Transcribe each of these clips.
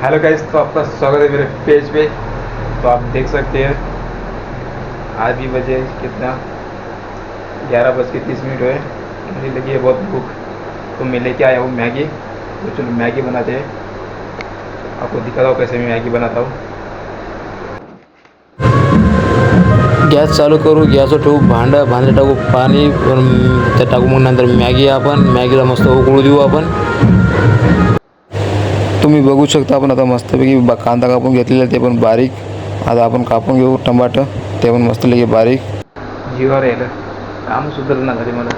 Hello guys, तो आपका स्वागत है मेरे पेज पे। तो आप देख सकते हैं आज भी बजे कितना 11:30 हुए। मुझे लगी है बहुत भूख, तो मैं लेके आया हूँ मैगी। तो चलो मैगी बनाते हैं। आपको दिखाता हूँ कैसे मैं मैगी बनाता हूँ। गॅस चालू करू, गॅसवर ठेवू भांडे टाकू पाणी ते टाकू, मग नंतर आपण मॅगीला मस्त उकळू देऊ आपण। तुम्ही बघू शकता आपण आता मस्तपैकी कांदा कापून घेतलेला ते पण बारीक। आता आपण कापून घेऊ टमाटर, ते पण मस्तपैकी बारीक। जीवावर यायला काम सुधारणा झाली मला।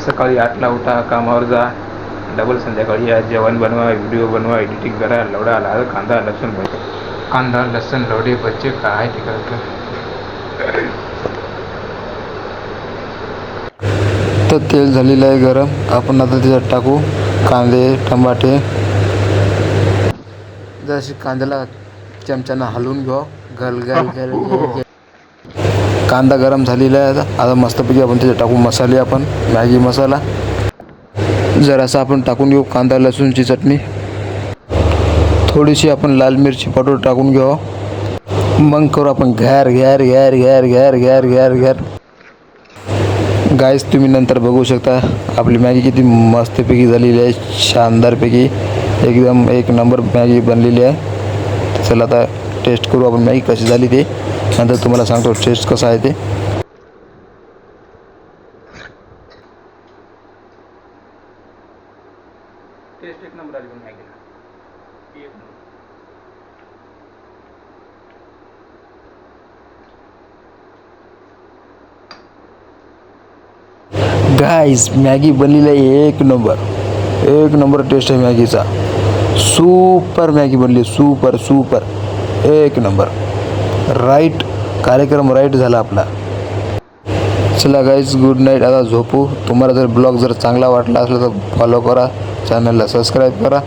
सकाळी 8ला उठा, कामावर जा, डबल संध्याकाळी या, जेवण बनवा, व्हिडिओ बनवा, एडिटिंग करा, लवडा लाल कांदा लसूण भजे, कांदा लसूण लवडे भजे काय ते करत। तर तेल झालेलं आहे गरम, आपण आता त्याच्यात टाकू कांदे टमाटे। जशी कांद्याला चमच्यानं हलवून घेऊ, गल गल गल गल। कांदा गरम झालेला आहे आता मस्तपैकी आपण त्याच्यात टाकू मसाले, आपण मॅगी मसाला जरासा आपण टाकून घेऊ, कांदा लसूणची चटणी, थोडीशी आपण लाल मिरची पावडर टाकून घेऊ। मग करू आपण घॅर घॅर घॅर घॅर घॅर घॅर घॅर घॅर। गाईस तुम्ही नंतर बघू शकता आपली मॅगी किती मस्तपैकी झालेली आहे, शानदारपैकी एकदम एक नंबर मॅगी बनलेली आहे। चला आता टेस्ट करू आपण मॅगी कशी झाली ते, नंतर तुम्हाला सांगतो टेस्ट कसा आहे ते। टेस्ट एक नंबर आली पण मॅगीला, एक नंबर। गाईस मॅगी बनलेली आहे एक नंबर टेस्ट आहे मॅगीचा। सुपर मॅगी बनली, सुपर सुपर एक नंबर। राईट कार्यक्रम राईट झाला आपला। चला गाईज गुड नाईट, आता झोपू। तुम्हाला जर ब्लॉग जर चांगला वाटला असला तर फॉलो करा, चॅनलला सबस्क्राईब करा।